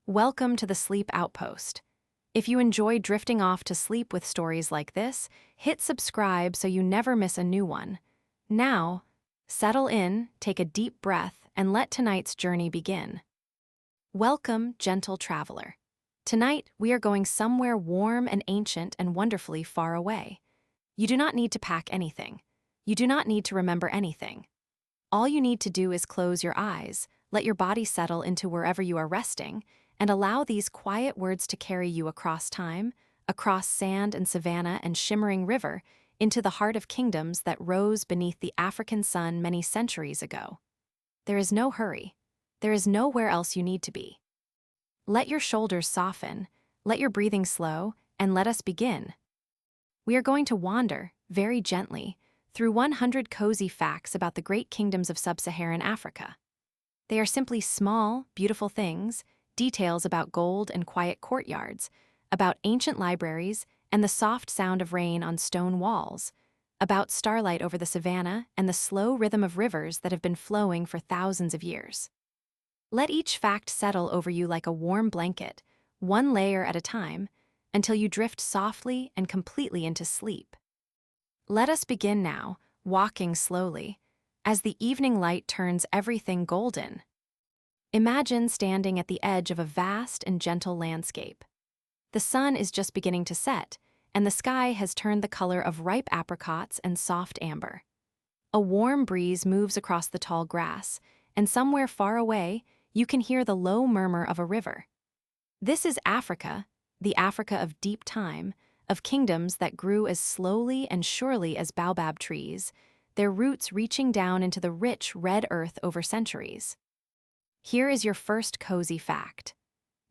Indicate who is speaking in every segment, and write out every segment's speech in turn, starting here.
Speaker 1: Welcome to the Sleep Outpost. If you enjoy drifting off to sleep with stories like this, hit subscribe so you never miss a new one. Now, settle in, take a deep breath, and let tonight's journey begin. Welcome, gentle traveler. Tonight, we are going somewhere warm and ancient and wonderfully far away. You do not need to pack anything. You do not need to remember anything. All you need to do is close your eyes, let your body settle into wherever you are resting, and allow these quiet words to carry you across time, across sand and savanna and shimmering river, into the heart of kingdoms that rose beneath the African sun many centuries ago. There is no hurry. There is nowhere else you need to be. Let your shoulders soften, let your breathing slow, and let us begin. We are going to wander, very gently, through 100 cozy facts about the great kingdoms of Sub-Saharan Africa. They are simply small, beautiful things, details about gold and quiet courtyards, about ancient libraries and the soft sound of rain on stone walls, about starlight over the savanna and the slow rhythm of rivers that have been flowing for thousands of years. Let each fact settle over you like a warm blanket, one layer at a time, until you drift softly and completely into sleep. Let us begin now, walking slowly, as the evening light turns everything golden. Imagine standing at the edge of a vast and gentle landscape. The sun is just beginning to set, and the sky has turned the color of ripe apricots and soft amber. A warm breeze moves across the tall grass, and somewhere far away, you can hear the low murmur of a river. This is Africa, the Africa of deep time, of kingdoms that grew as slowly and surely as baobab trees, their roots reaching down into the rich red earth over centuries. Here is your first cozy fact.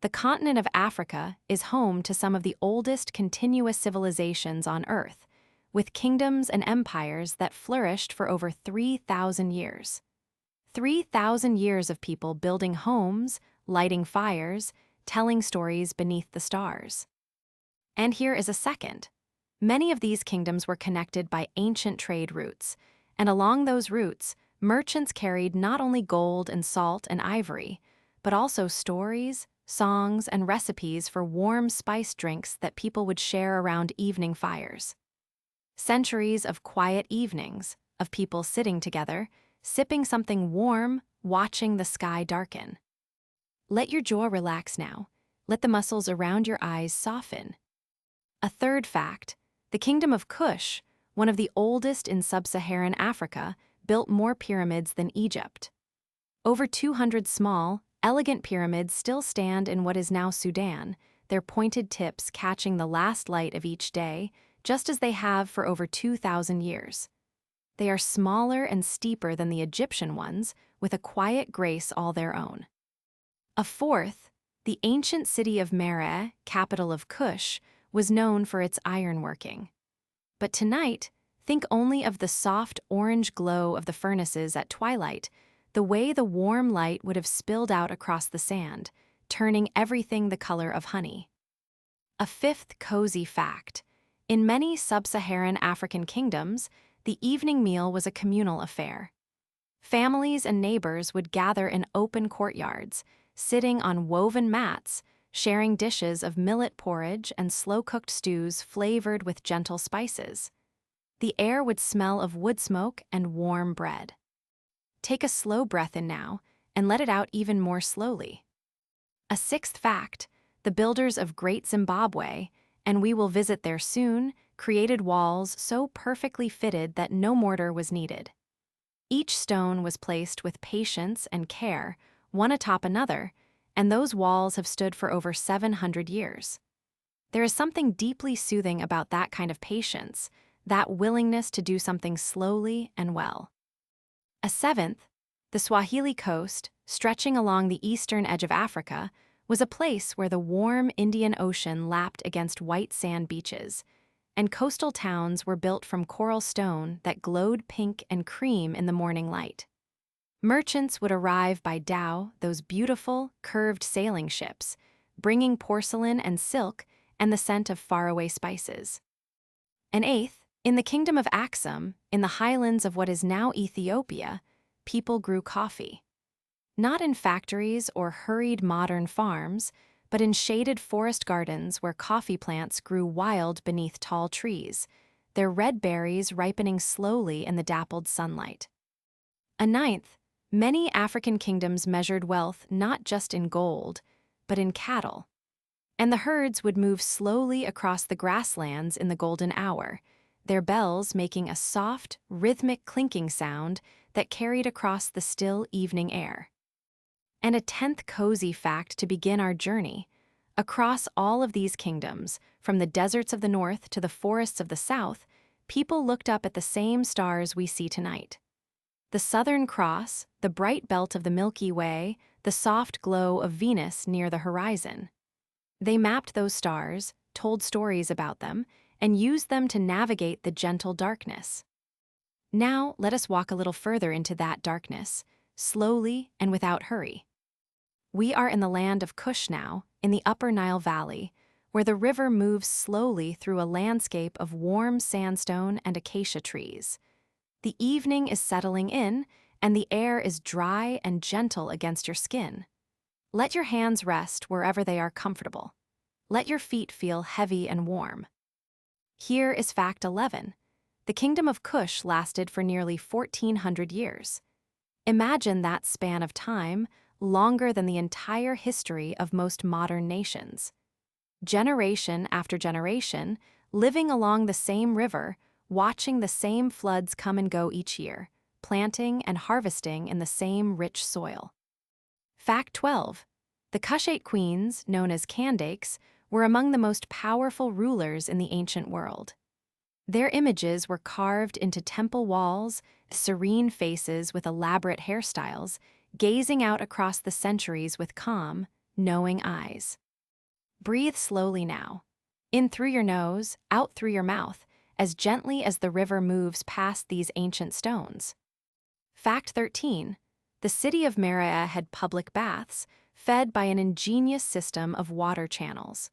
Speaker 1: The continent of Africa is home to some of the oldest continuous civilizations on Earth, with kingdoms and empires that flourished for over 3,000 years. 3,000 years of people building homes, lighting fires, telling stories beneath the stars. And here is a second. Many of these kingdoms were connected by ancient trade routes, and along those routes, merchants carried not only gold and salt and ivory, but also stories, songs, and recipes for warm spiced drinks that people would share around evening fires. Centuries of quiet evenings, of people sitting together, sipping something warm, watching the sky darken. Let your jaw relax now. Let the muscles around your eyes soften. A third fact, the Kingdom of Kush, one of the oldest in Sub-Saharan Africa, built more pyramids than Egypt. Over 200 small, elegant pyramids still stand in what is now Sudan, their pointed tips catching the last light of each day, just as they have for over 2,000 years. They are smaller and steeper than the Egyptian ones, with a quiet grace all their own. A fourth, the ancient city of Mereh, capital of Kush, was known for its ironworking. But tonight, think only of the soft orange glow of the furnaces at twilight, the way the warm light would have spilled out across the sand, turning everything the color of honey. A fifth cozy fact. In many sub-Saharan African kingdoms, the evening meal was a communal affair. Families and neighbors would gather in open courtyards, sitting on woven mats, sharing dishes of millet porridge and slow-cooked stews flavored with gentle spices. The air would smell of wood smoke and warm bread. Take a slow breath in now, and let it out even more slowly. A sixth fact, the builders of Great Zimbabwe, and we will visit there soon, created walls so perfectly fitted that no mortar was needed. Each stone was placed with patience and care, one atop another, and those walls have stood for over 700 years. There is something deeply soothing about that kind of patience, that willingness to do something slowly and well. A seventh, the Swahili coast, stretching along the eastern edge of Africa, was a place where the warm Indian Ocean lapped against white sand beaches, and coastal towns were built from coral stone that glowed pink and cream in the morning light. Merchants would arrive by dhow, those beautiful, curved sailing ships, bringing porcelain and silk and the scent of faraway spices. An eighth, in the kingdom of Axum, in the highlands of what is now Ethiopia, people grew coffee. Not in factories or hurried modern farms, but in shaded forest gardens where coffee plants grew wild beneath tall trees, their red berries ripening slowly in the dappled sunlight. A ninth, many African kingdoms measured wealth not just in gold, but in cattle. And the herds would move slowly across the grasslands in the golden hour, their bells making a soft, rhythmic clinking sound that carried across the still evening air. And a tenth cozy fact to begin our journey. Across all of these kingdoms, from the deserts of the north to the forests of the south, people looked up at the same stars we see tonight. The Southern Cross, the bright belt of the Milky Way, the soft glow of Venus near the horizon. They mapped those stars, told stories about them, and used them to navigate the gentle darkness. Now, let us walk a little further into that darkness, slowly and without hurry. We are in the land of Kush now, in the Upper Nile Valley, where the river moves slowly through a landscape of warm sandstone and acacia trees. The evening is settling in, and the air is dry and gentle against your skin. Let your hands rest wherever they are comfortable. Let your feet feel heavy and warm. Here is fact 11. The kingdom of Kush lasted for nearly 1,400 years. Imagine that span of time, longer than the entire history of most modern nations. Generation after generation, living along the same river, watching the same floods come and go each year, planting and harvesting in the same rich soil. Fact 12. The Kushite queens, known as Kandakes, were among the most powerful rulers in the ancient world. Their images were carved into temple walls, serene faces with elaborate hairstyles, gazing out across the centuries with calm, knowing eyes. Breathe slowly now. In through your nose, out through your mouth, as gently as the river moves past these ancient stones. Fact 13. The city of Meria had public baths, fed by an ingenious system of water channels.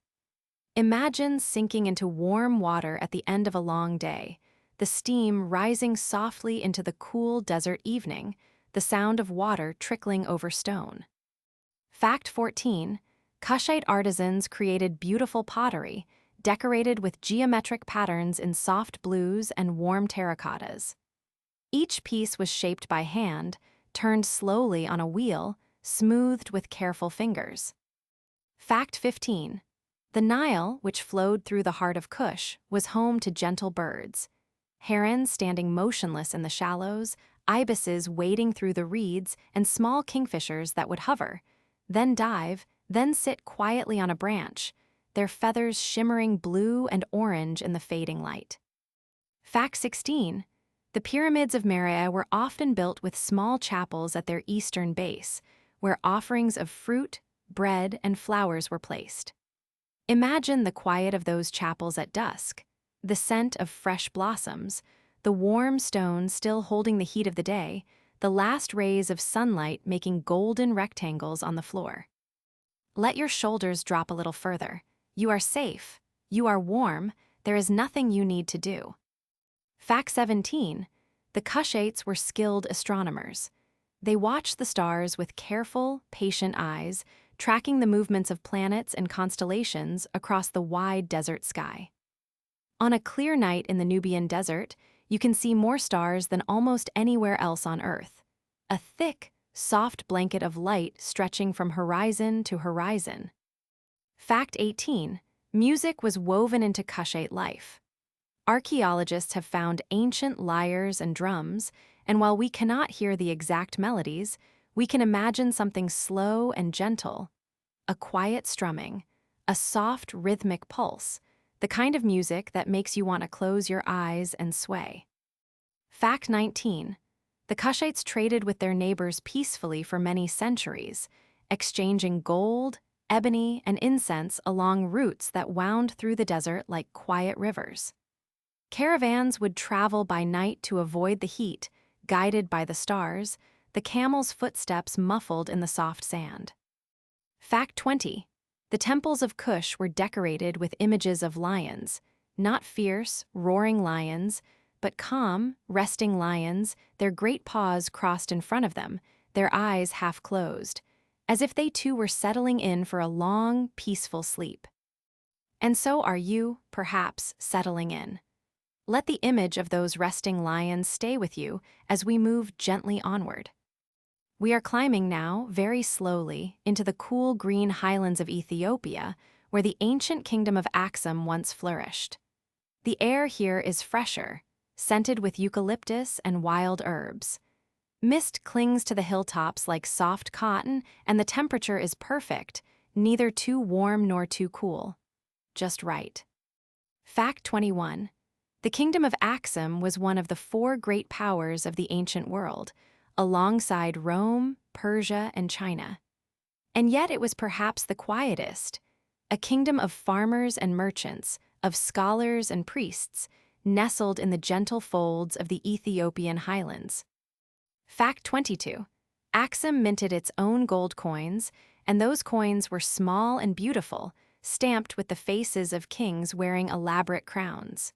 Speaker 1: Imagine sinking into warm water at the end of a long day, the steam rising softly into the cool desert evening, the sound of water trickling over stone. Fact 14. Kushite artisans created beautiful pottery, decorated with geometric patterns in soft blues and warm terracottas. Each piece was shaped by hand, turned slowly on a wheel, smoothed with careful fingers. Fact 15. The Nile, which flowed through the heart of Kush, was home to gentle birds. Herons standing motionless in the shallows, ibises wading through the reeds, and small kingfishers that would hover, then dive, then sit quietly on a branch, their feathers shimmering blue and orange in the fading light. Fact 16. The pyramids of Meria were often built with small chapels at their eastern base, where offerings of fruit, bread, and flowers were placed. Imagine the quiet of those chapels at dusk, the scent of fresh blossoms, the warm stones still holding the heat of the day, the last rays of sunlight making golden rectangles on the floor. Let your shoulders drop a little further. You are safe. You are warm. There is nothing you need to do. Fact 17. The Kushites were skilled astronomers. They watched the stars with careful, patient eyes, tracking the movements of planets and constellations across the wide desert sky. On a clear night in the Nubian desert, you can see more stars than almost anywhere else on Earth. A thick, soft blanket of light stretching from horizon to horizon. Fact 18. Music was woven into Kushite life. Archaeologists have found ancient lyres and drums, and while we cannot hear the exact melodies, we can imagine something slow and gentle, a quiet strumming, a soft rhythmic pulse, the kind of music that makes you want to close your eyes and sway. Fact 19. The Kushites traded with their neighbors peacefully for many centuries, exchanging gold, ebony, and incense along routes that wound through the desert like quiet rivers. Caravans would travel by night to avoid the heat, guided by the stars, the camel's footsteps muffled in the soft sand. Fact 20. The temples of Kush were decorated with images of lions, not fierce, roaring lions, but calm, resting lions, their great paws crossed in front of them, their eyes half closed, as if they too were settling in for a long, peaceful sleep. And so are you, perhaps, settling in. Let the image of those resting lions stay with you as we move gently onward. We are climbing now, very slowly, into the cool green highlands of Ethiopia, where the ancient kingdom of Axum once flourished. The air here is fresher, scented with eucalyptus and wild herbs. Mist clings to the hilltops like soft cotton, and the temperature is perfect, neither too warm nor too cool. Just right. Fact 21. The kingdom of Axum was one of the four great powers of the ancient world, alongside Rome, Persia, and China. And yet it was perhaps the quietest, a kingdom of farmers and merchants, of scholars and priests, nestled in the gentle folds of the Ethiopian highlands. Fact 22. Axum minted its own gold coins, and those coins were small and beautiful, stamped with the faces of kings wearing elaborate crowns.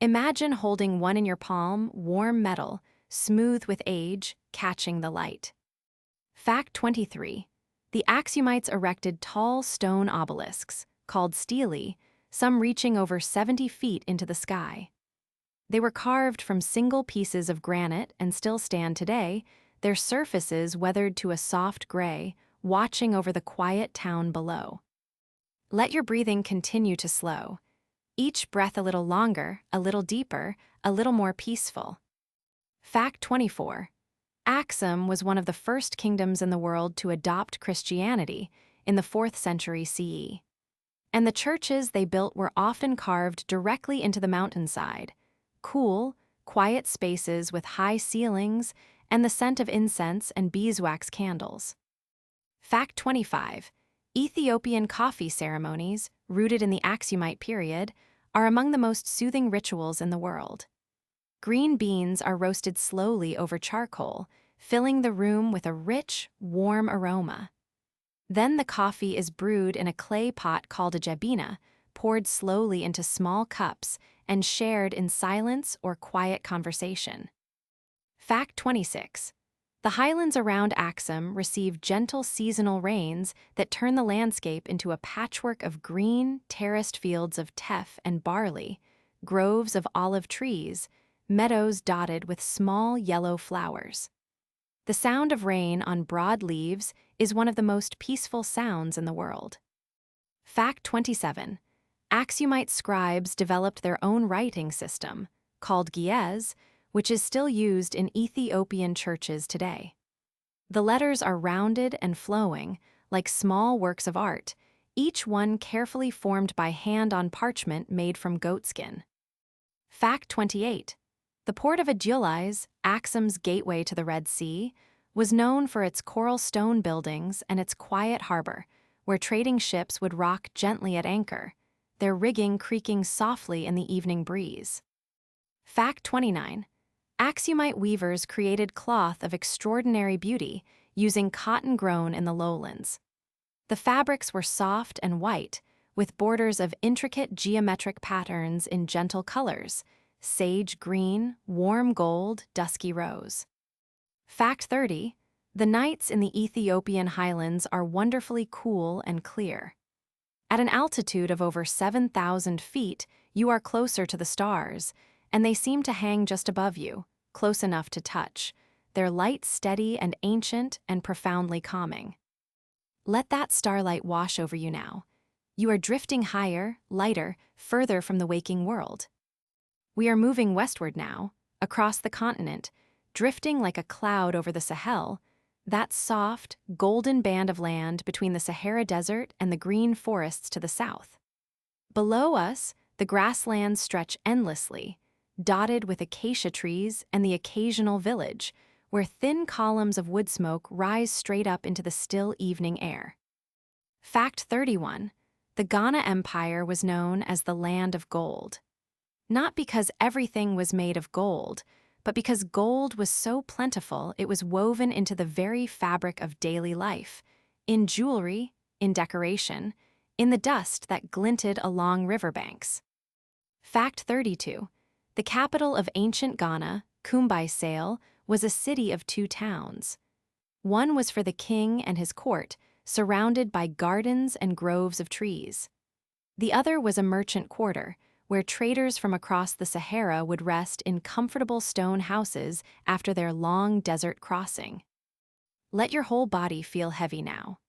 Speaker 1: Imagine holding one in your palm, warm metal, smooth with age, catching the light. Fact 23. The Axumites erected tall stone obelisks, called stelae, some reaching over 70 feet into the sky. They were carved from single pieces of granite and still stand today, their surfaces weathered to a soft gray, watching over the quiet town below. Let your breathing continue to slow. Each breath a little longer, a little deeper, a little more peaceful. Fact 24. Axum was one of the first kingdoms in the world to adopt Christianity in the 4th century CE. And the churches they built were often carved directly into the mountainside. Cool, quiet spaces with high ceilings and the scent of incense and beeswax candles. Fact 25. Ethiopian coffee ceremonies, rooted in the Axumite period, are among the most soothing rituals in the world. Green beans are roasted slowly over charcoal, filling the room with a rich, warm aroma. Then the coffee is brewed in a clay pot called a jabina, poured slowly into small cups, and shared in silence or quiet conversation. Fact 26. The highlands around Axum receive gentle seasonal rains that turn the landscape into a patchwork of green, terraced fields of teff and barley, groves of olive trees, meadows dotted with small yellow flowers. The sound of rain on broad leaves is one of the most peaceful sounds in the world. Fact 27. Axumite scribes developed their own writing system, called Ge'ez, which is still used in Ethiopian churches today. The letters are rounded and flowing, like small works of art, each one carefully formed by hand on parchment made from goatskin. Fact 28. The port of Adulis, Axum's gateway to the Red Sea, was known for its coral stone buildings and its quiet harbor, where trading ships would rock gently at anchor, their rigging creaking softly in the evening breeze. Fact 29. Axumite weavers created cloth of extraordinary beauty using cotton grown in the lowlands. The fabrics were soft and white, with borders of intricate geometric patterns in gentle colors: sage green, warm gold, dusky rose. Fact 30. The nights in the Ethiopian highlands are wonderfully cool and clear. At an altitude of over 7,000 feet, you are closer to the stars, and they seem to hang just above you, close enough to touch, their light steady and ancient and profoundly calming. Let that starlight wash over you now. You are drifting higher, lighter, further from the waking world. We are moving westward now, across the continent, drifting like a cloud over the Sahel, that soft, golden band of land between the Sahara Desert and the green forests to the south. Below us, the grasslands stretch endlessly, dotted with acacia trees and the occasional village, where thin columns of wood smoke rise straight up into the still evening air. Fact 31. The Ghana Empire was known as the Land of Gold. Not because everything was made of gold, but because gold was so plentiful it was woven into the very fabric of daily life, in jewelry, in decoration, in the dust that glinted along riverbanks. Fact 32. The capital of ancient Ghana, Kumbai Sale, was a city of two towns. One was for the king and his court, surrounded by gardens and groves of trees. The other was a merchant quarter, where traders from across the Sahara would rest in comfortable stone houses after their long desert crossing. Let your whole body feel heavy now.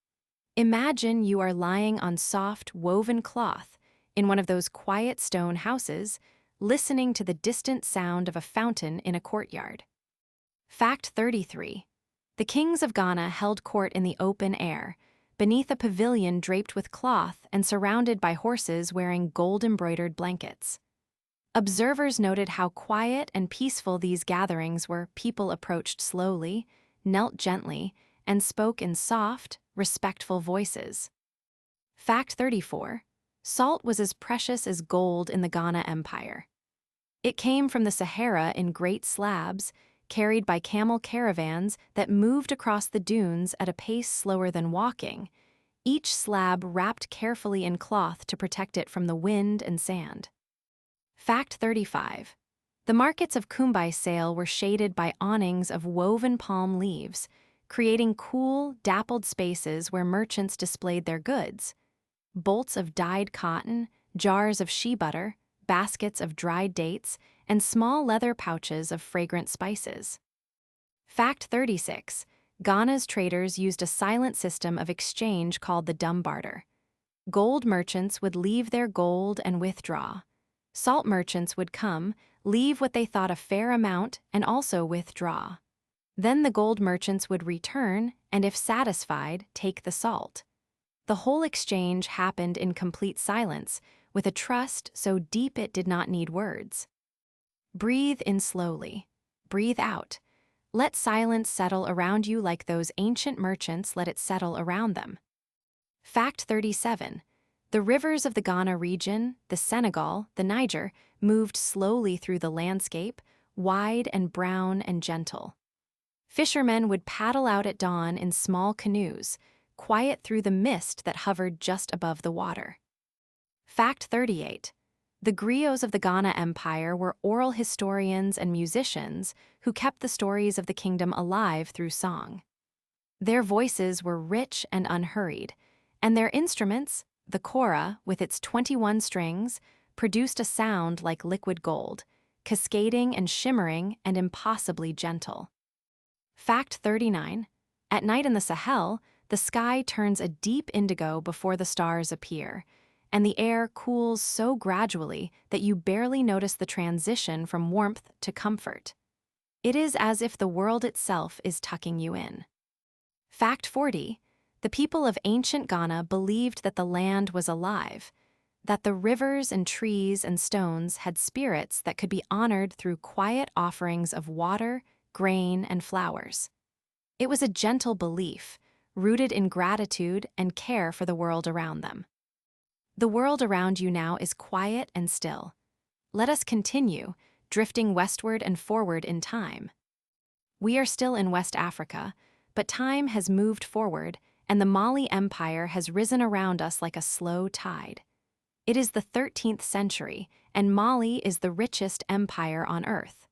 Speaker 1: Imagine you are lying on soft, woven cloth in one of those quiet stone houses, listening to the distant sound of a fountain in a courtyard. Fact 33. The kings of Ghana held court in the open air, beneath a pavilion draped with cloth and surrounded by horses wearing gold-embroidered blankets. Observers noted how quiet and peaceful these gatherings were. People approached slowly, knelt gently, and spoke in soft, respectful voices. Fact 34. Salt was as precious as gold in the Ghana Empire. It came from the Sahara in great slabs, carried by camel caravans that moved across the dunes at a pace slower than walking, each slab wrapped carefully in cloth to protect it from the wind and sand. Fact 35. The markets of Kumbai Sale were shaded by awnings of woven palm leaves, creating cool, dappled spaces where merchants displayed their goods. Bolts of dyed cotton, jars of shea butter, baskets of dried dates, and small leather pouches of fragrant spices. Fact 36. Ghana's traders used a silent system of exchange called the dumb barter. Gold merchants would leave their gold and withdraw. Salt merchants would come, leave what they thought a fair amount, and also withdraw. Then the gold merchants would return, and if satisfied, take the salt. The whole exchange happened in complete silence, with a trust so deep it did not need words. Breathe in slowly. Breathe out. Let silence settle around you like those ancient merchants let it settle around them. Fact 37. The rivers of the Ghana region, the Senegal, the Niger, moved slowly through the landscape, wide and brown and gentle. Fishermen would paddle out at dawn in small canoes, quiet through the mist that hovered just above the water. Fact 38. The griots of the Ghana Empire were oral historians and musicians who kept the stories of the kingdom alive through song. Their voices were rich and unhurried, and their instruments, the kora, with its 21 strings, produced a sound like liquid gold, cascading and shimmering and impossibly gentle. Fact 39. At night in the Sahel, the sky turns a deep indigo before the stars appear, and the air cools so gradually that you barely notice the transition from warmth to comfort. It is as if the world itself is tucking you in. Fact 40. The people of ancient Ghana believed that the land was alive, that the rivers and trees and stones had spirits that could be honored through quiet offerings of water, grain, and flowers. It was a gentle belief, rooted in gratitude and care for the world around them. The world around you now is quiet and still. Let us continue, drifting westward and forward in time. We are still in West Africa, but time has moved forward, and the Mali Empire has risen around us like a slow tide. It is the 13th century, and Mali is the richest empire on earth.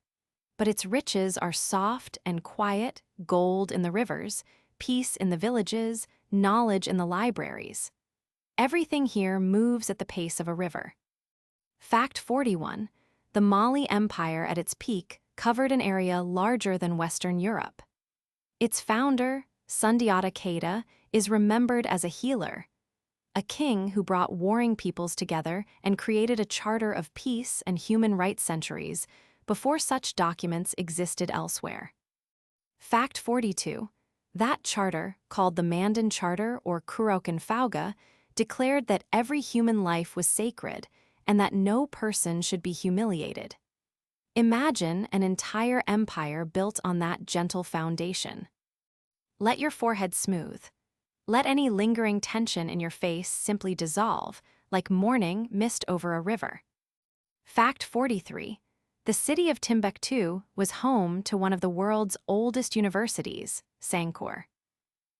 Speaker 1: But its riches are soft and quiet, gold in the rivers, peace in the villages, knowledge in the libraries. Everything here moves at the pace of a river. Fact 41. The Mali Empire at its peak covered an area larger than Western Europe. Its founder, Sundiata Keita, is remembered as a healer, a king who brought warring peoples together and created a charter of peace and human rights centuries before such documents existed elsewhere. Fact 42. That charter, called the Mandan Charter or Kurokan Fauga, declared that every human life was sacred and that no person should be humiliated. Imagine an entire empire built on that gentle foundation. Let your forehead smooth. Let any lingering tension in your face simply dissolve, like morning mist over a river. Fact 43. The city of Timbuktu was home to one of the world's oldest universities, Sankore.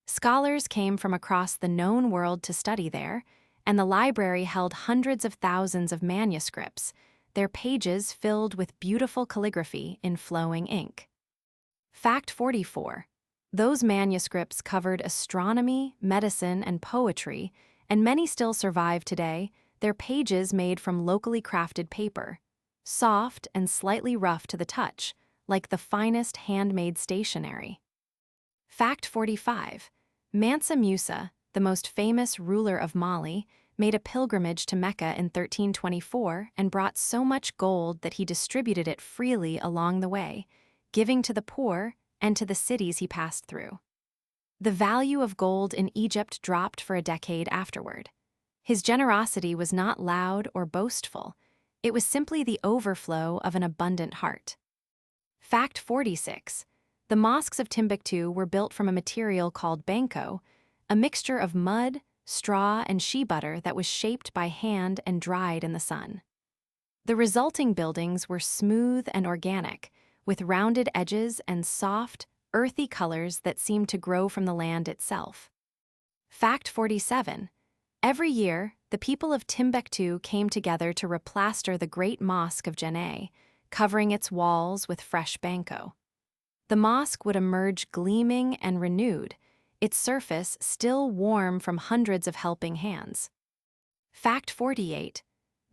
Speaker 1: Scholars came from across the known world to study there, and the library held hundreds of thousands of manuscripts, their pages filled with beautiful calligraphy in flowing ink. Fact 44. Those manuscripts covered astronomy, medicine, and poetry, and many still survive today, their pages made from locally crafted paper, soft and slightly rough to the touch, like the finest handmade stationery. Fact 45. Mansa Musa, the most famous ruler of Mali, made a pilgrimage to Mecca in 1324 and brought so much gold that he distributed it freely along the way, giving to the poor and to the cities he passed through. The value of gold in Egypt dropped for a decade afterward. His generosity was not loud or boastful. It was simply the overflow of an abundant heart. Fact 46. The mosques of Timbuktu were built from a material called banko, a mixture of mud, straw, and shea butter that was shaped by hand and dried in the sun. The resulting buildings were smooth and organic, with rounded edges and soft, earthy colors that seemed to grow from the land itself. Fact 47. Every year, the people of Timbuktu came together to replaster the great mosque of Djenné, covering its walls with fresh banko. The mosque would emerge gleaming and renewed, its surface still warm from hundreds of helping hands. Fact 48.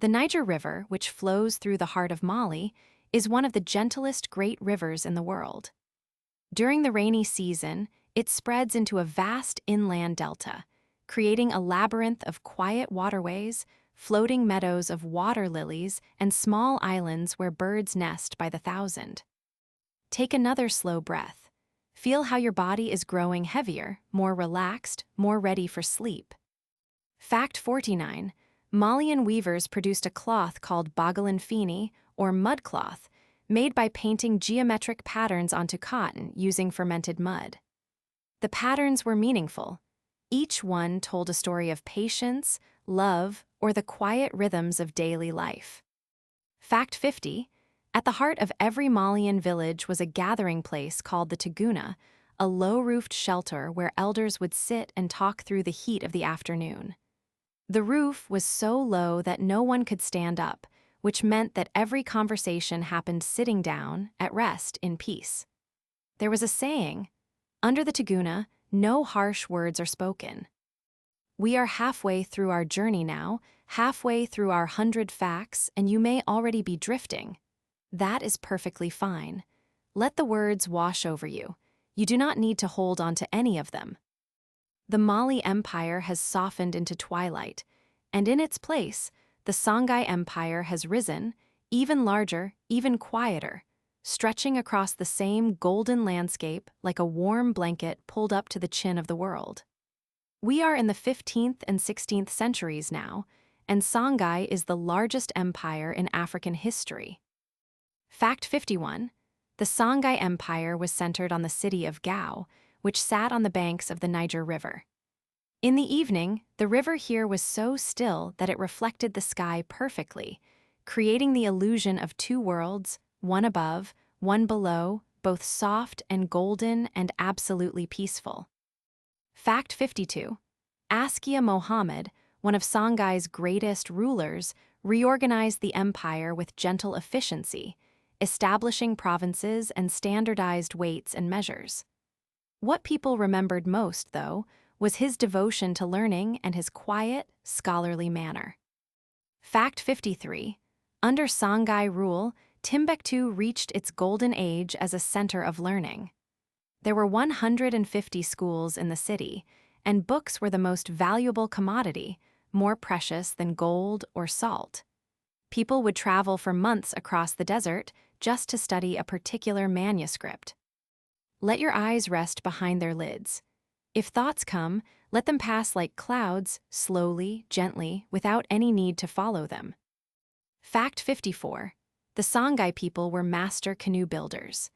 Speaker 1: The Niger River, which flows through the heart of Mali, is one of the gentlest great rivers in the world. During the rainy season, it spreads into a vast inland delta, creating a labyrinth of quiet waterways, floating meadows of water lilies, and small islands where birds nest by the thousand. Take another slow breath. Feel how your body is growing heavier, more relaxed, more ready for sleep. Fact 49. Malian weavers produced a cloth called bagalan fini, or mud cloth, made by painting geometric patterns onto cotton using fermented mud. The patterns were meaningful. Each one told a story of patience, love, or the quiet rhythms of daily life. Fact 50. At the heart of every Malian village was a gathering place called the Taguna, a low-roofed shelter where elders would sit and talk through the heat of the afternoon. The roof was so low that no one could stand up, which meant that every conversation happened sitting down, at rest, in peace. There was a saying, "Under the Taguna, no harsh words are spoken." We are halfway through our journey now, halfway through our 100 facts, and you may already be drifting. That is perfectly fine. Let the words wash over you. You do not need to hold on to any of them. The Mali Empire has softened into twilight, and in its place, the Songhai Empire has risen, even larger, even quieter, stretching across the same golden landscape like a warm blanket pulled up to the chin of the world. We are in the 15th and 16th centuries now, and Songhai is the largest empire in African history. Fact 51. The Songhai Empire was centered on the city of Gao, which sat on the banks of the Niger River. In the evening, the river here was so still that it reflected the sky perfectly, creating the illusion of two worlds, one above, one below, both soft and golden and absolutely peaceful. Fact 52. Askia Mohammed, one of Songhai's greatest rulers, reorganized the empire with gentle efficiency, establishing provinces and standardized weights and measures. What people remembered most, though, was his devotion to learning and his quiet, scholarly manner. Fact 53. Under Songhai rule, Timbuktu reached its golden age as a center of learning. There were 150 schools in the city, and books were the most valuable commodity, more precious than gold or salt. People would travel for months across the desert just to study a particular manuscript. Let your eyes rest behind their lids. If thoughts come, let them pass like clouds, slowly, gently, without any need to follow them. Fact 54. The Songhai people were master canoe builders.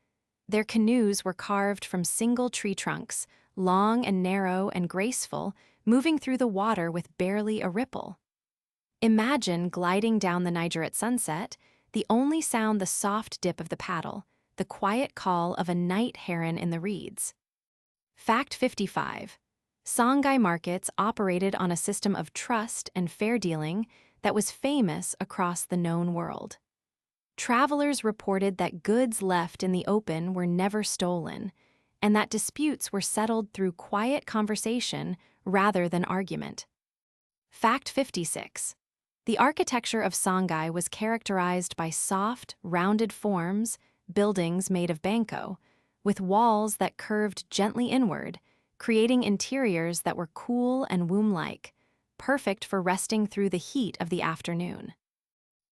Speaker 1: Their canoes were carved from single tree trunks, long and narrow and graceful, moving through the water with barely a ripple. Imagine gliding down the Niger at sunset, the only sound the soft dip of the paddle, the quiet call of a night heron in the reeds. Fact 55. Songhai markets operated on a system of trust and fair dealing that was famous across the known world. Travelers reported that goods left in the open were never stolen, and that disputes were settled through quiet conversation rather than argument. Fact 56. The architecture of Songhai was characterized by soft, rounded forms, buildings made of banko, with walls that curved gently inward, creating interiors that were cool and womb-like, perfect for resting through the heat of the afternoon.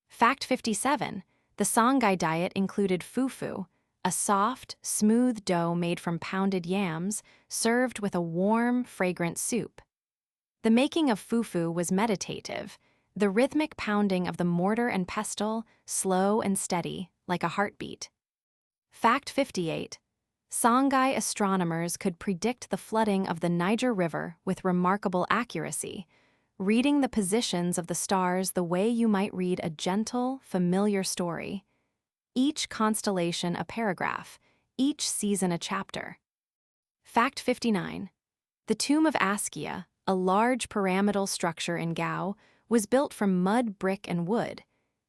Speaker 1: Fact 57. The Songhai diet included fufu, a soft, smooth dough made from pounded yams, served with a warm, fragrant soup. The making of fufu was meditative, the rhythmic pounding of the mortar and pestle, slow and steady, like a heartbeat. Fact 58. Songhai astronomers could predict the flooding of the Niger River with remarkable accuracy, reading the positions of the stars the way you might read a gentle, familiar story. Each constellation a paragraph, each season a chapter. Fact 59. The tomb of Askia, a large pyramidal structure in Gao, was built from mud, brick, and wood,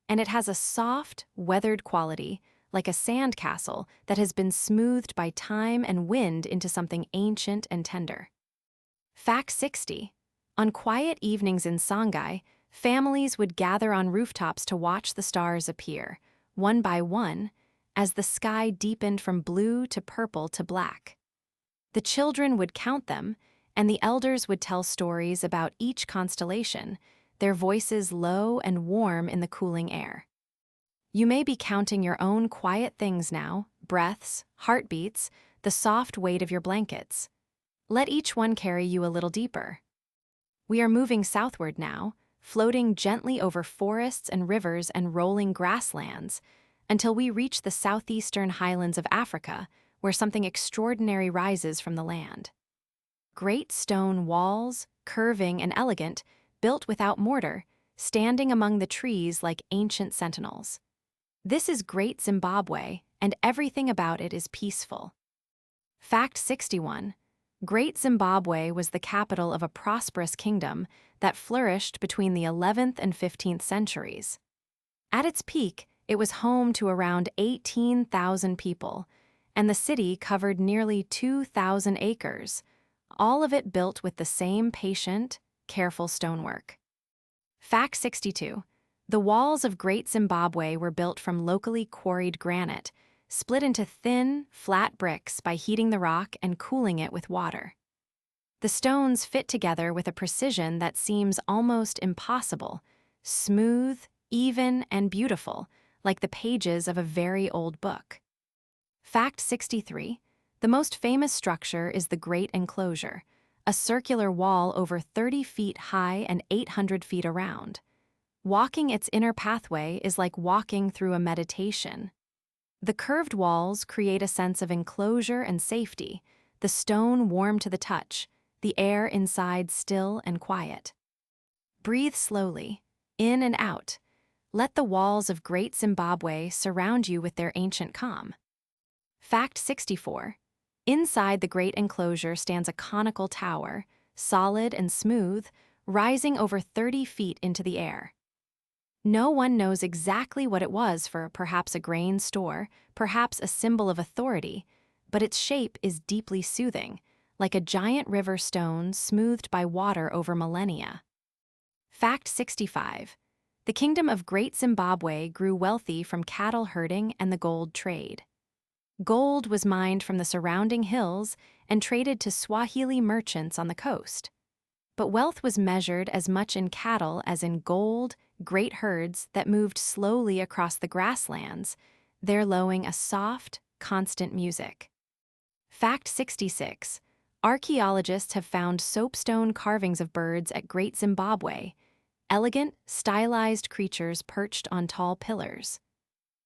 Speaker 1: and it has a soft, weathered quality, like a sand castle that has been smoothed by time and wind into something ancient and tender. Fact 60. On quiet evenings in Songhai, families would gather on rooftops to watch the stars appear, one by one, as the sky deepened from blue to purple to black. The children would count them, and the elders would tell stories about each constellation, their voices low and warm in the cooling air. You may be counting your own quiet things now, breaths, heartbeats, the soft weight of your blankets. Let each one carry you a little deeper. We are moving southward now, floating gently over forests and rivers and rolling grasslands, until we reach the southeastern highlands of Africa, where something extraordinary rises from the land. Great stone walls, curving and elegant, built without mortar, standing among the trees like ancient sentinels. This is Great Zimbabwe, and everything about it is peaceful. Fact 61. Great Zimbabwe was the capital of a prosperous kingdom that flourished between the 11th and 15th centuries. At its peak, it was home to around 18,000 people, and the city covered nearly 2,000 acres, all of it built with the same patient, careful stonework. Fact 62. The walls of Great Zimbabwe were built from locally quarried granite, split into thin, flat bricks by heating the rock and cooling it with water. The stones fit together with a precision that seems almost impossible, smooth, even, and beautiful, like the pages of a very old book. Fact 63. The most famous structure is the Great Enclosure, a circular wall over 30 feet high and 800 feet around. Walking its inner pathway is like walking through a meditation. The curved walls create a sense of enclosure and safety, the stone warm to the touch, the air inside still and quiet. Breathe slowly, in and out. Let the walls of Great Zimbabwe surround you with their ancient calm. Fact 64. Inside the Great Enclosure stands a conical tower, solid and smooth, rising over 30 feet into the air. No one knows exactly what it was for perhaps a grain store, perhaps a symbol of authority, but its shape is deeply soothing, like a giant river stone smoothed by water over millennia. Fact 65. The kingdom of Great Zimbabwe grew wealthy from cattle herding and the gold trade. Gold was mined from the surrounding hills and traded to Swahili merchants on the coast. But wealth was measured as much in cattle as in gold, great herds that moved slowly across the grasslands, there lowing a soft, constant music. Fact 66. Archaeologists have found soapstone carvings of birds at Great Zimbabwe, elegant, stylized creatures perched on tall pillars.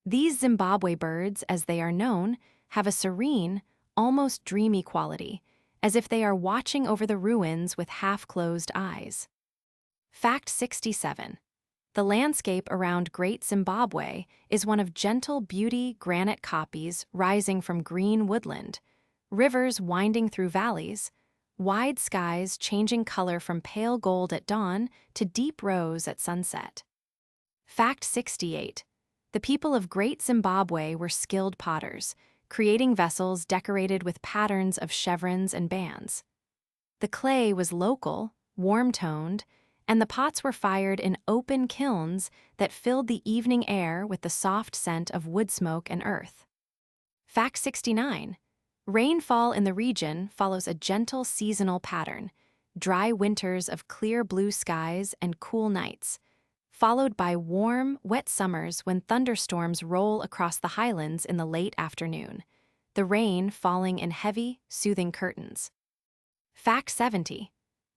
Speaker 1: These Zimbabwe birds, as they are known, have a serene, almost dreamy quality, as if they are watching over the ruins with half-closed eyes. Fact 67. The landscape around Great Zimbabwe is one of gentle beauty granite copies rising from green woodland, rivers winding through valleys, wide skies changing color from pale gold at dawn to deep rose at sunset. Fact 68. The people of Great Zimbabwe were skilled potters, creating vessels decorated with patterns of chevrons and bands. The clay was local, warm-toned, and the pots were fired in open kilns that filled the evening air with the soft scent of wood smoke and earth. Fact 69. Rainfall in the region follows a gentle seasonal pattern, dry winters of clear blue skies and cool nights, followed by warm, wet summers when thunderstorms roll across the highlands in the late afternoon, the rain falling in heavy, soothing curtains. Fact 70.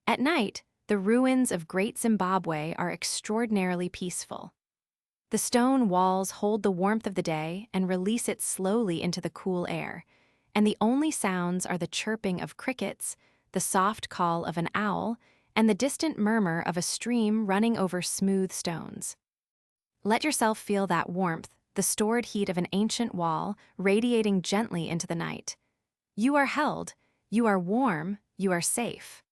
Speaker 1: At night, the ruins of Great Zimbabwe are extraordinarily peaceful. The stone walls hold the warmth of the day and release it slowly into the cool air, and the only sounds are the chirping of crickets, the soft call of an owl, and the distant murmur of a stream running over smooth stones. Let yourself feel that warmth, the stored heat of an ancient wall radiating gently into the night. You are held, you are warm, you are safe.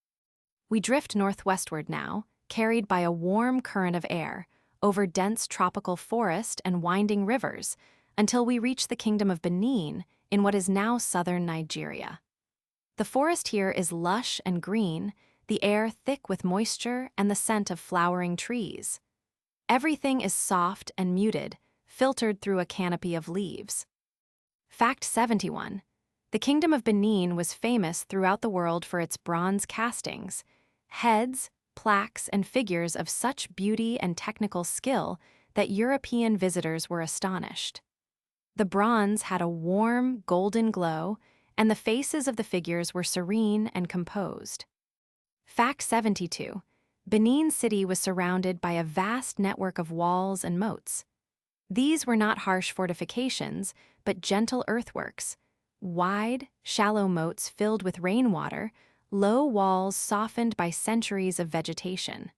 Speaker 1: We drift northwestward now, carried by a warm current of air, over dense tropical forest and winding rivers, until we reach the Kingdom of Benin in what is now southern Nigeria. The forest here is lush and green, the air thick with moisture and the scent of flowering trees. Everything is soft and muted, filtered through a canopy of leaves. Fact 71. The Kingdom of Benin was famous throughout the world for its bronze castings, heads, plaques, and figures of such beauty and technical skill that European visitors were astonished. The bronze had a warm, golden glow, and the faces of the figures were serene and composed. Fact 72. Benin City was surrounded by a vast network of walls and moats. These were not harsh fortifications, but gentle earthworks, wide, shallow moats filled with rainwater, low walls softened by centuries of vegetation.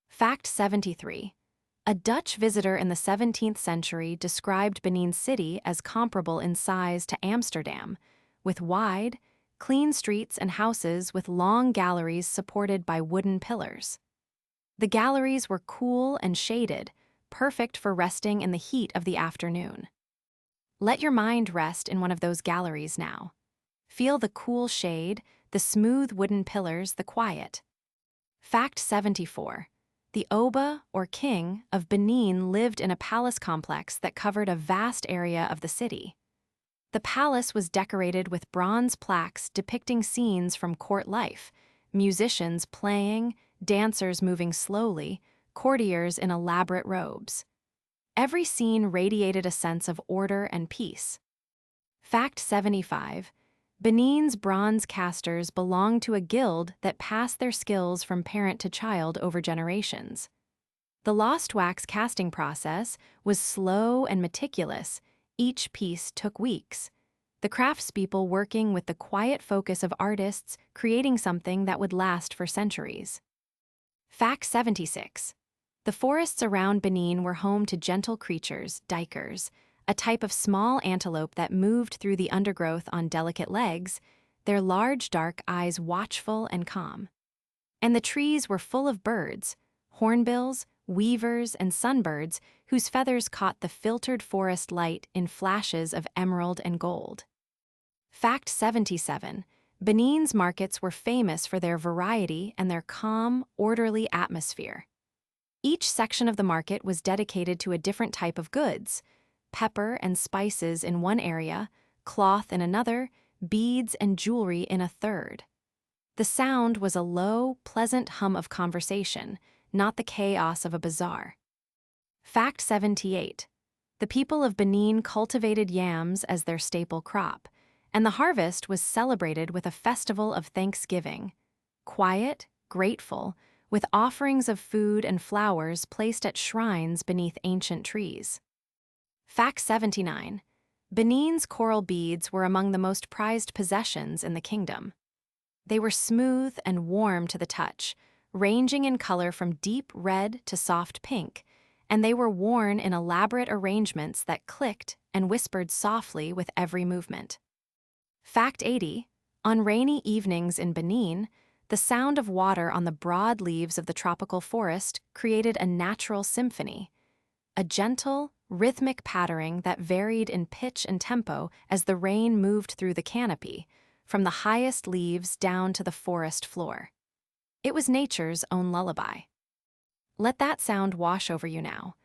Speaker 1: Fact 73. A Dutch visitor in the 17th century described Benin City as comparable in size to Amsterdam, with wide, clean streets and houses with long galleries supported by wooden pillars. The galleries were cool and shaded, perfect for resting in the heat of the afternoon. Let your mind rest in one of those galleries now. Feel the cool shade, the smooth wooden pillars, the quiet. Fact 74. The Oba, or king, of Benin lived in a palace complex that covered a vast area of the city. The palace was decorated with bronze plaques depicting scenes from court life, musicians playing, dancers moving slowly, courtiers in elaborate robes. Every scene radiated a sense of order and peace. Fact 75. Benin's bronze casters belonged to a guild that passed their skills from parent to child over generations. The lost wax casting process was slow and meticulous. Each piece took weeks. The craftspeople working with the quiet focus of artists, creating something that would last for centuries. Fact 76. The forests around Benin were home to gentle creatures, duikers, a type of small antelope that moved through the undergrowth on delicate legs, their large dark eyes watchful and calm. And the trees were full of birds, hornbills, weavers, and sunbirds whose feathers caught the filtered forest light in flashes of emerald and gold. Fact 77. Benin's markets were famous for their variety and their calm, orderly atmosphere. Each section of the market was dedicated to a different type of goods: pepper and spices in one area, cloth in another, beads and jewelry in a third. The sound was a low, pleasant hum of conversation, not the chaos of a bazaar. Fact 78. The people of Benin cultivated yams as their staple crop, and the harvest was celebrated with a festival of thanksgiving. Quiet, grateful, with offerings of food and flowers placed at shrines beneath ancient trees. Fact 79. Benin's coral beads were among the most prized possessions in the kingdom. They were smooth and warm to the touch, ranging in color from deep red to soft pink, and they were worn in elaborate arrangements that clicked and whispered softly with every movement. Fact 80. On rainy evenings in Benin, the sound of water on the broad leaves of the tropical forest created a natural symphony. A gentle, rhythmic patterning that varied in pitch and tempo as the rain moved through the canopy, from the highest leaves down to the forest floor. It was nature's own lullaby. Let that sound wash over you now.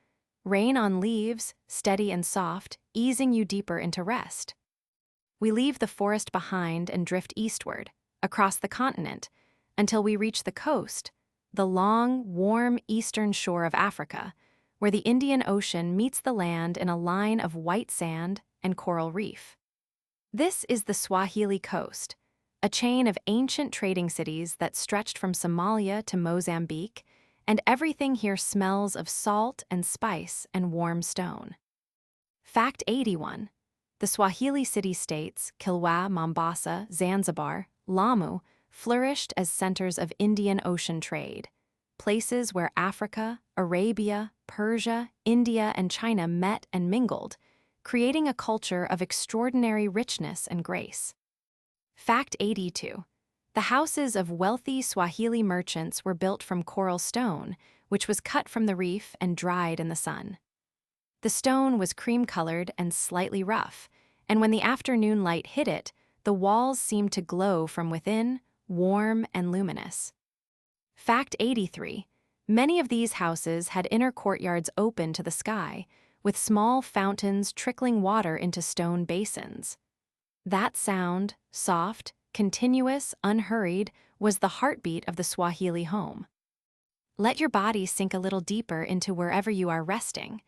Speaker 1: Rain on leaves, steady and soft, easing you deeper into rest. We leave the forest behind and drift eastward, across the continent, until we reach the coast, the long, warm eastern shore of Africa, where the Indian Ocean meets the land in a line of white sand and coral reef. This is the Swahili coast, a chain of ancient trading cities that stretched from Somalia to Mozambique, and everything here smells of salt and spice and warm stone. Fact 81. The Swahili city-states, Kilwa, Mombasa, Zanzibar, Lamu, flourished as centers of Indian Ocean trade, places where Africa, Arabia, Persia, India, and China met and mingled, creating a culture of extraordinary richness and grace. Fact 82. The houses of wealthy Swahili merchants were built from coral stone, which was cut from the reef and dried in the sun. The stone was cream-colored and slightly rough, and when the afternoon light hit it, the walls seemed to glow from within, warm and luminous. Fact 83. Many of these houses had inner courtyards open to the sky, with small fountains trickling water into stone basins. That sound, soft, continuous, unhurried, was the heartbeat of the Swahili home. Let your body sink a little deeper into wherever you are resting.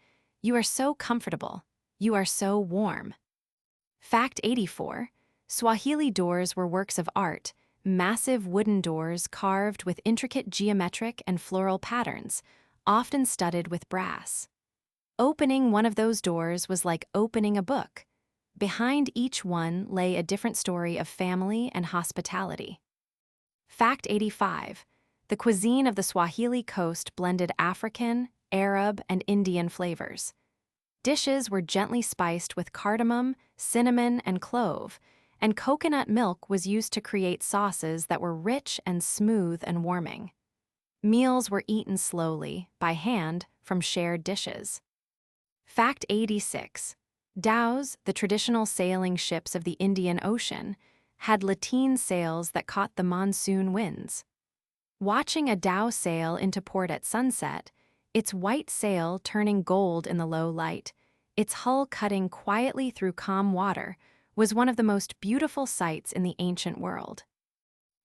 Speaker 1: You are so comfortable. You are so warm. Fact 84. Swahili doors were works of art, massive wooden doors carved with intricate geometric and floral patterns, often studded with brass. Opening one of those doors was like opening a book. Behind each one lay a different story of family and hospitality. Fact 85. The cuisine of the Swahili coast blended African, Arab, and Indian flavors. Dishes were gently spiced with cardamom, cinnamon, and clove, and coconut milk was used to create sauces that were rich and smooth and warming. Meals were eaten slowly, by hand, from shared dishes. Fact 86. Dhows, the traditional sailing ships of the Indian Ocean, had lateen sails that caught the monsoon winds. Watching a dhow sail into port at sunset, its white sail turning gold in the low light, its hull cutting quietly through calm water, was one of the most beautiful sights in the ancient world.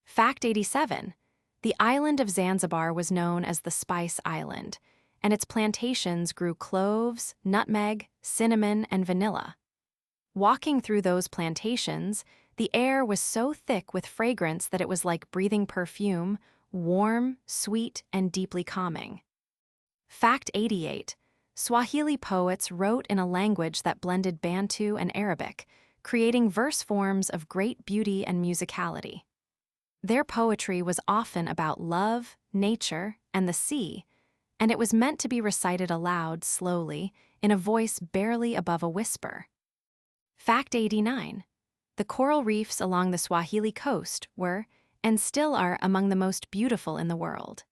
Speaker 1: Fact 87. The island of Zanzibar was known as the Spice Island, and its plantations grew cloves, nutmeg, cinnamon, and vanilla. Walking through those plantations, the air was so thick with fragrance that it was like breathing perfume, warm, sweet, and deeply calming. Fact 88. Swahili poets wrote in a language that blended Bantu and Arabic, creating verse forms of great beauty and musicality. Their poetry was often about love, nature, and the sea, and it was meant to be recited aloud slowly, in a voice barely above a whisper. Fact 89. The coral reefs along the Swahili coast were, and still are, among the most beautiful in the world.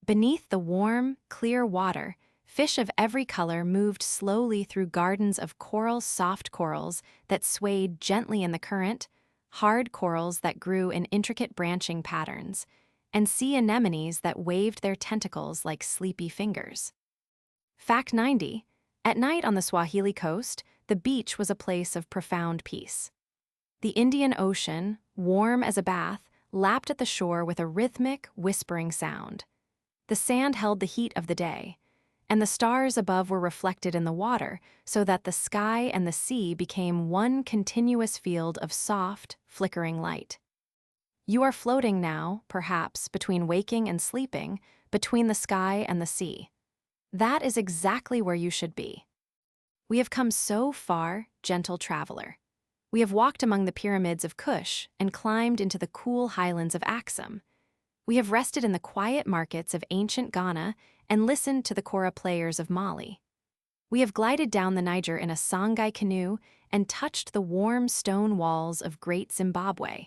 Speaker 1: Beneath the warm, clear water, fish of every color moved slowly through gardens of soft corals that swayed gently in the current, hard corals that grew in intricate branching patterns, and sea anemones that waved their tentacles like sleepy fingers. Fact 90. At night on the Swahili coast, the beach was a place of profound peace. The Indian Ocean, warm as a bath, lapped at the shore with a rhythmic, whispering sound. The sand held the heat of the day, and the stars above were reflected in the water so that the sky and the sea became one continuous field of soft, flickering light. You are floating now, perhaps, between waking and sleeping, between the sky and the sea. That is exactly where you should be. We have come so far, gentle traveler. We have walked among the pyramids of Kush and climbed into the cool highlands of Axum. We have rested in the quiet markets of ancient Ghana and listened to the kora players of Mali. We have glided down the Niger in a Songhai canoe and touched the warm stone walls of Great Zimbabwe.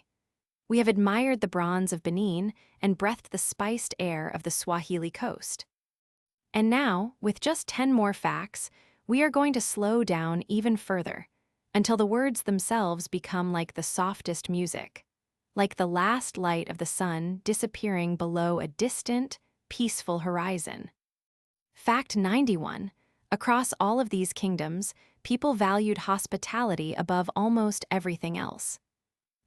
Speaker 1: We have admired the bronze of Benin and breathed the spiced air of the Swahili coast. And now, with just 10 more facts, we are going to slow down even further until the words themselves become like the softest music, like the last light of the sun disappearing below a distant, peaceful horizon. Fact 91. Across all of these kingdoms, people valued hospitality above almost everything else.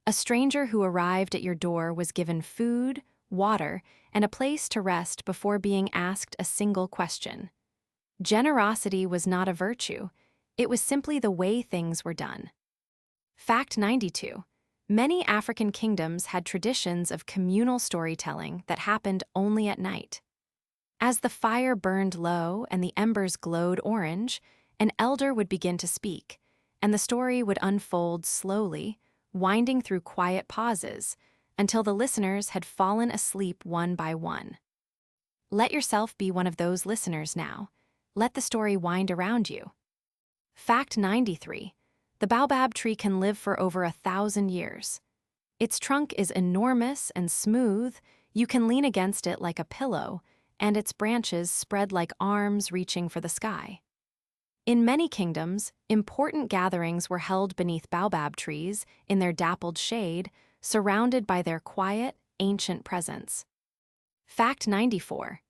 Speaker 1: A stranger who arrived at your door was given food, water, and a place to rest before being asked a single question. Generosity was not a virtue, it was simply the way things were done. Fact 92. Many African kingdoms had traditions of communal storytelling that happened only at night. As the fire burned low and the embers glowed orange, an elder would begin to speak, and the story would unfold slowly, winding through quiet pauses, until the listeners had fallen asleep one by one. Let yourself be one of those listeners now. Let the story wind around you. Fact 93. The baobab tree can live for over 1,000 years. Its trunk is enormous and smooth, you can lean against it like a pillow, and its branches spread like arms reaching for the sky. In many kingdoms, important gatherings were held beneath baobab trees in their dappled shade, surrounded by their quiet, ancient presence. Fact 94.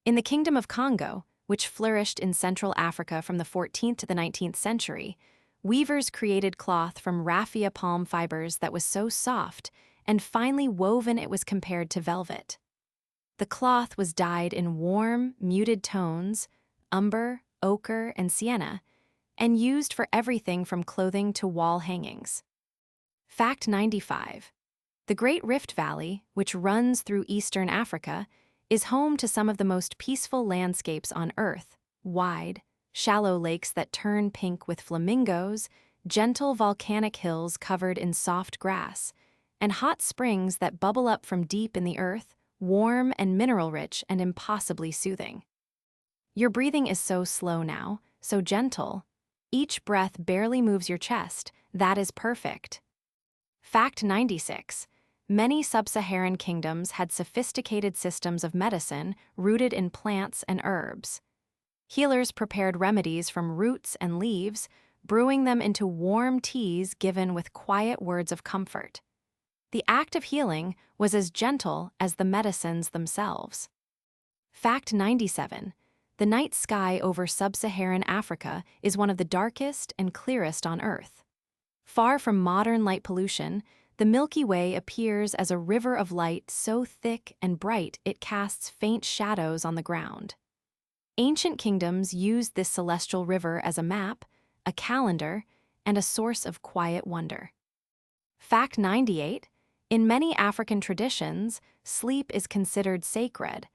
Speaker 1: In the Kingdom of Congo, which flourished in Central Africa from the 14th to the 19th century, weavers created cloth from raffia palm fibers that was so soft and finely woven it was compared to velvet. The cloth was dyed in warm, muted tones, umber, ochre, and sienna, and used for everything from clothing to wall hangings. Fact 95. The Great Rift Valley, which runs through eastern Africa, is home to some of the most peaceful landscapes on Earth: wide, shallow lakes that turn pink with flamingos, gentle volcanic hills covered in soft grass, and hot springs that bubble up from deep in the earth, warm and mineral-rich and impossibly soothing. Your breathing is so slow now, so gentle. Each breath barely moves your chest. That is perfect. Fact 96. Many Sub-Saharan kingdoms had sophisticated systems of medicine rooted in plants and herbs. Healers prepared remedies from roots and leaves, brewing them into warm teas given with quiet words of comfort. The act of healing was as gentle as the medicines themselves. Fact 97. The night sky over Sub-Saharan Africa is one of the darkest and clearest on Earth. Far from modern light pollution, the Milky Way appears as a river of light so thick and bright it casts faint shadows on the ground. Ancient kingdoms used this celestial river as a map, a calendar, and a source of quiet wonder. Fact 98. In many African traditions, sleep is considered sacred,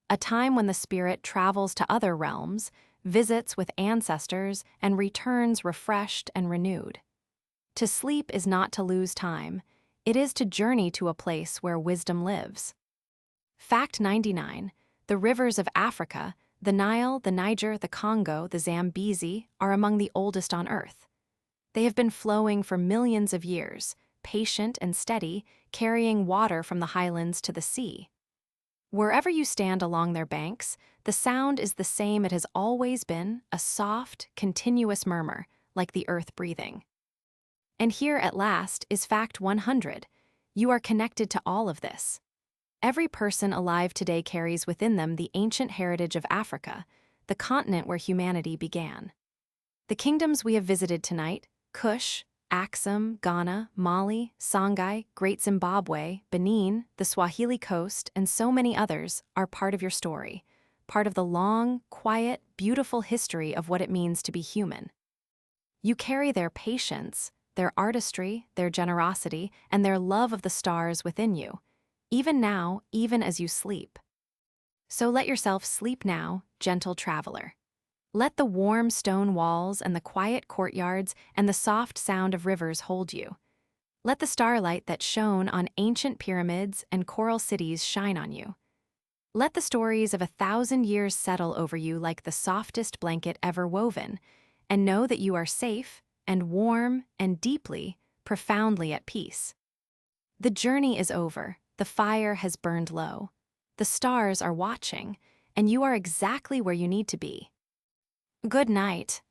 Speaker 1: a time when the spirit travels to other realms, visits with ancestors, and returns refreshed and renewed. To sleep is not to lose time, it is to journey to a place where wisdom lives. Fact 99. The rivers of Africa, the Nile, the Niger, the Congo, the Zambezi, are among the oldest on Earth. They have been flowing for millions of years, patient and steady, carrying water from the highlands to the sea. Wherever you stand along their banks, the sound is the same it has always been, a soft, continuous murmur, like the earth breathing. And here, at last, is fact 100. You are connected to all of this. Every person alive today carries within them the ancient heritage of Africa, the continent where humanity began. The kingdoms we have visited tonight, Kush, Axum, Ghana, Mali, Songhai, Great Zimbabwe, Benin, the Swahili coast, and so many others, are part of your story, part of the long, quiet, beautiful history of what it means to be human. You carry their patience, their artistry, their generosity, and their love of the stars within you, even now, even as you sleep. So let yourself sleep now, gentle traveler. Let the warm stone walls and the quiet courtyards and the soft sound of rivers hold you. Let the starlight that shone on ancient pyramids and coral cities shine on you. Let the stories of 1,000 years settle over you like the softest blanket ever woven, and know that you are safe and warm and deeply, profoundly at peace. The journey is over, the fire has burned low. The stars are watching, and you are exactly where you need to be. Good night.